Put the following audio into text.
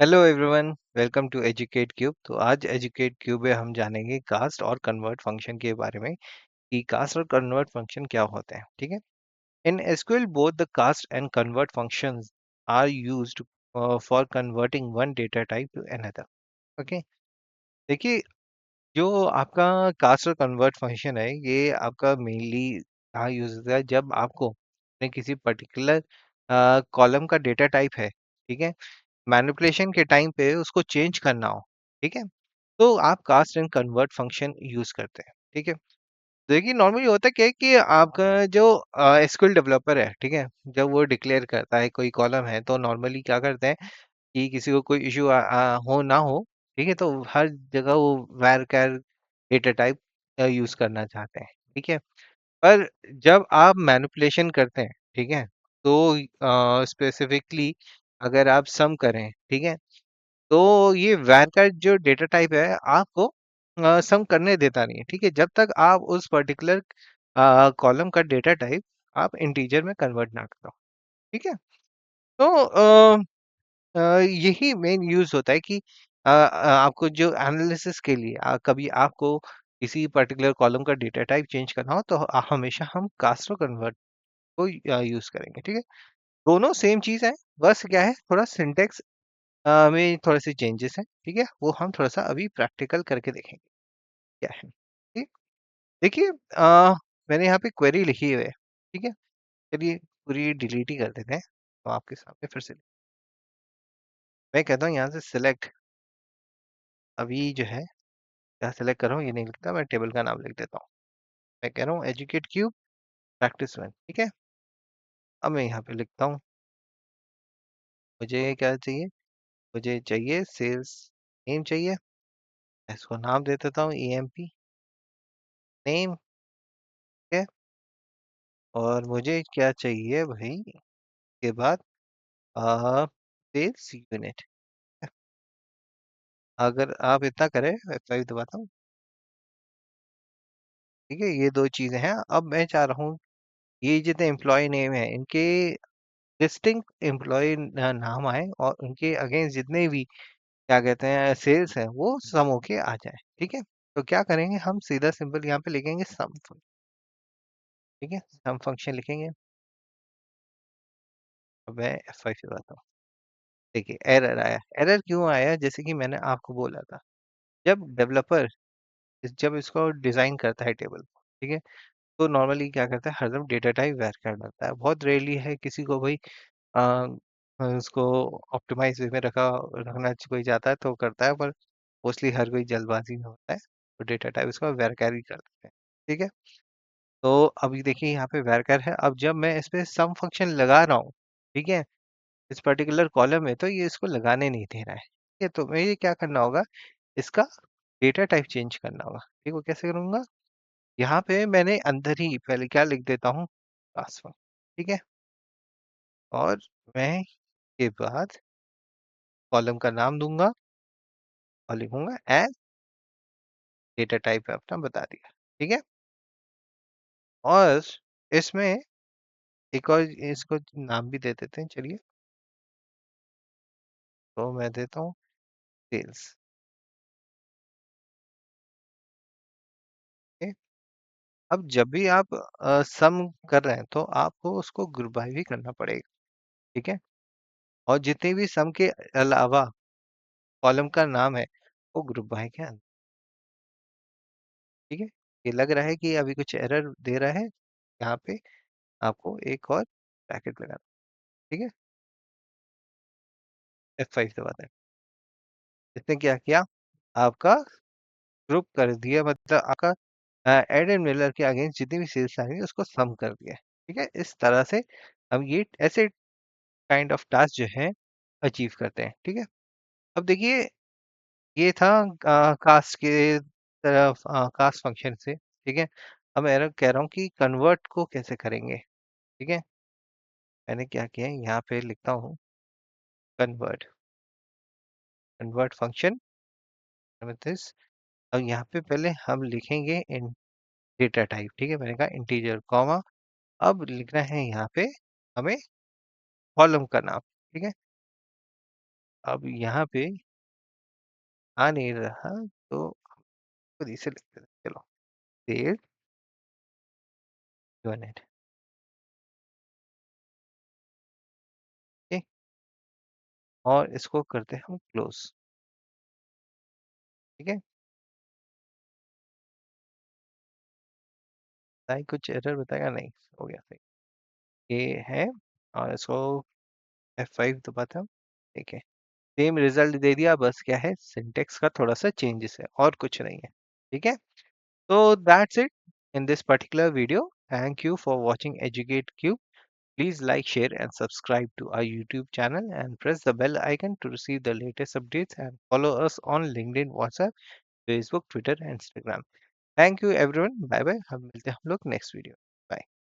Hello everyone, welcome to educate cube. तो आज educate cube में हम जानेंगे कास्ट और कन्वर्ट फंक्शन के बारे में कि कास्ट और कन्वर्ट फंक्शन क्या होते हैं। ठीक है। In SQL both the cast and convert functions are used for converting one data type to another. Okay. देखिए, जो आपका कास्ट और कन्वर्ट फंक्शन है ये आपका मेनली कहाँ यूज होता है जब आपको किसी पर्टिकुलर कॉलम का डेटा टाइप है। ठीक है। मैनिपुलेशन के टाइम पे उसको चेंज करना हो। ठीक है। तो आप cast and convert function use करते हैं। ठीक है। देखिए, नॉर्मली होता क्या है कि आपका जो एसक्यूएल डेवलपर है, ठीक है, जब वो डिक्लेयर करता है कोई कॉलम है तो नॉर्मली क्या करते हैं कि किसी को कोई इशू हो ना हो। ठीक है। तो हर जगह वो वैर कैर डेटा टाइप यूज करना चाहते हैं। ठीक है। पर जब आप मैनिपुलेशन करते हैं, ठीक है, तो स्पेसिफिकली अगर आप सम करें, ठीक है, तो ये var का जो डेटा टाइप है आपको सम करने देता नहीं है। ठीक है। जब तक आप उस पर्टिकुलर कॉलम का डेटा टाइप आप इंटीजर में कन्वर्ट ना करो। ठीक है। तो यही मेन यूज होता है कि आपको जो एनालिसिस के लिए कभी आपको किसी पर्टिकुलर कॉलम का डेटा टाइप चेंज करना हो तो हमेशा हम कास्ट और कन्वर्ट को यूज करेंगे। ठीक है। दोनों सेम चीज है, बस क्या है थोड़ा सिंटेक्स में थोड़े से चेंजेस हैं। ठीक है। वो हम थोड़ा सा अभी प्रैक्टिकल करके देखेंगे क्या है। ठीक। देखिए, मैंने यहाँ पे क्वेरी लिखी हुई है। ठीक है। चलिए पूरी डिलीट ही कर देते हैं तो आपके सामने फिर से मैं कहता हूँ यहाँ से सिलेक्ट। अभी जो है क्या सिलेक्ट कर रहा हूँ ये नहीं लिखता, मैं टेबल का नाम लिख देता हूँ। मैं कह रहा हूँ एजुकेट क्यूब प्रैक्टिस वन। ठीक है। अब मैं यहाँ पे लिखता हूँ मुझे क्या चाहिए। मुझे चाहिए सेल्स नेम चाहिए। इसको नाम दे देता हूँ EMP नेम। है। और मुझे क्या चाहिए भाई के बाद सेल्स यूनिट। अगर आप इतना करें F5 दबाता हूँ। ठीक है। ये दो चीजें हैं। अब मैं चाह रहा हूँ ये जितने एम्प्लॉय नेम है इनके डिस्टिंक्ट एम्प्लॉय नाम आए और उनके अगेंस्ट जितने भी क्या कहते हैं सेल्स है वो सम होके आ जाए। ठीक है। तो क्या करेंगे हम सीधा सिंपल यहाँ पे लिखेंगे सम। ठीक है। सम फंक्शन लिखेंगे। अब मैं F5 से बताता हूँ। देखिए एरर आया। एरर क्यों आया? जैसे कि मैंने आपको बोला था, जब डेवलपर जब इसको डिजाइन करता है टेबल, ठीक है, तो नॉर्मली क्या करता है हरदम डेटा टाइप वैर डालता है। बहुत रेयरली है किसी को भाई उसको ऑप्टिमाइज वे में रखना कोई जाता है तो करता है, पर मोस्टली हर कोई जल्दबाजी में होता है तो डेटा टाइप इसका वैर कैरी कर देते हैं। ठीक है। तो अभी देखिए यहाँ पे वैर कैर है। अब जब मैं इस पे सम फंक्शन लगा रहा हूँ, ठीक है, इस पर्टिकुलर कॉलम में, तो ये इसको लगाने नहीं दे रहा है। ठीक है। तो मुझे क्या करना होगा, इसका डेटा टाइप चेंज करना होगा। ठीक है। वो कैसे करूंगा? यहाँ पे मैंने अंदर ही पहले क्या लिख देता हूँ, पासवर्ड। ठीक है। और मैं के बाद कॉलम का नाम दूंगा और लिखूंगा एज डेटा टाइप है अपना बता दिया। ठीक है। और इसमें एक और इसको नाम भी दे देते हैं। चलिए, तो मैं देता हूँ सेल्स। अब जब भी आप सम कर रहे हैं तो आपको उसको ग्रुप बाय भी करना पड़ेगा। ठीक है। और जितने भी सम के अलावा कॉलम का नाम है वो ग्रुप बाय के अंदर। ठीक है। ये लग रहा है कि अभी कुछ एरर दे रहा है, यहाँ पे आपको एक और ब्रैकेट लगाना। ठीक है। F5 दबा दें। इसने क्या किया, आपका ग्रुप कर दिया, मतलब आपका एड एंड मिलर के अगेंस्ट जितनी भी सेल्स आ रही है उसको सम कर दिया। ठीक है। इस तरह से हम ये ऐसे काइंड ऑफ टास्क जो है अचीव करते हैं। ठीक है। अब देखिए, ये था कास्ट के तरफ कास्ट फंक्शन से। ठीक है। अब मैं कह रहा हूँ कि कन्वर्ट को कैसे करेंगे। ठीक है। मैंने क्या किया है, यहाँ पे लिखता हूँ कन्वर्ट। Convert function this. अब यहाँ पे पहले हम लिखेंगे इन डेटा टाइप। ठीक है। मैंने कहा इंटीजर कॉमा। अब लिखना है यहाँ पे हमें कॉलम का नाम। ठीक है। अब यहाँ पे आ नहीं रहा, तो खुद इसे लिखते हैं। चलो, सेव यूनिट। और इसको करते हैं हम क्लोज। ठीक है, बताइए कुछ एरर बताएगा नहीं, हो गया सही। ये है, और इसको F5 दबाते हम। ठीक है, सेम रिजल्ट दे दिया, बस क्या है, सिंटेक्स का थोड़ा सा चेंजेस है और कुछ नहीं है। ठीक है, so that's it in this particular video. Thank you for watching Educate Cube. Please like, share, and subscribe to our YouTube channel and press the bell icon to receive the latest updates, and follow us on LinkedIn, WhatsApp, Facebook, Twitter, and Instagram. Thank you everyone. Bye bye. हम मिलते हैं हम लोग next video. Bye.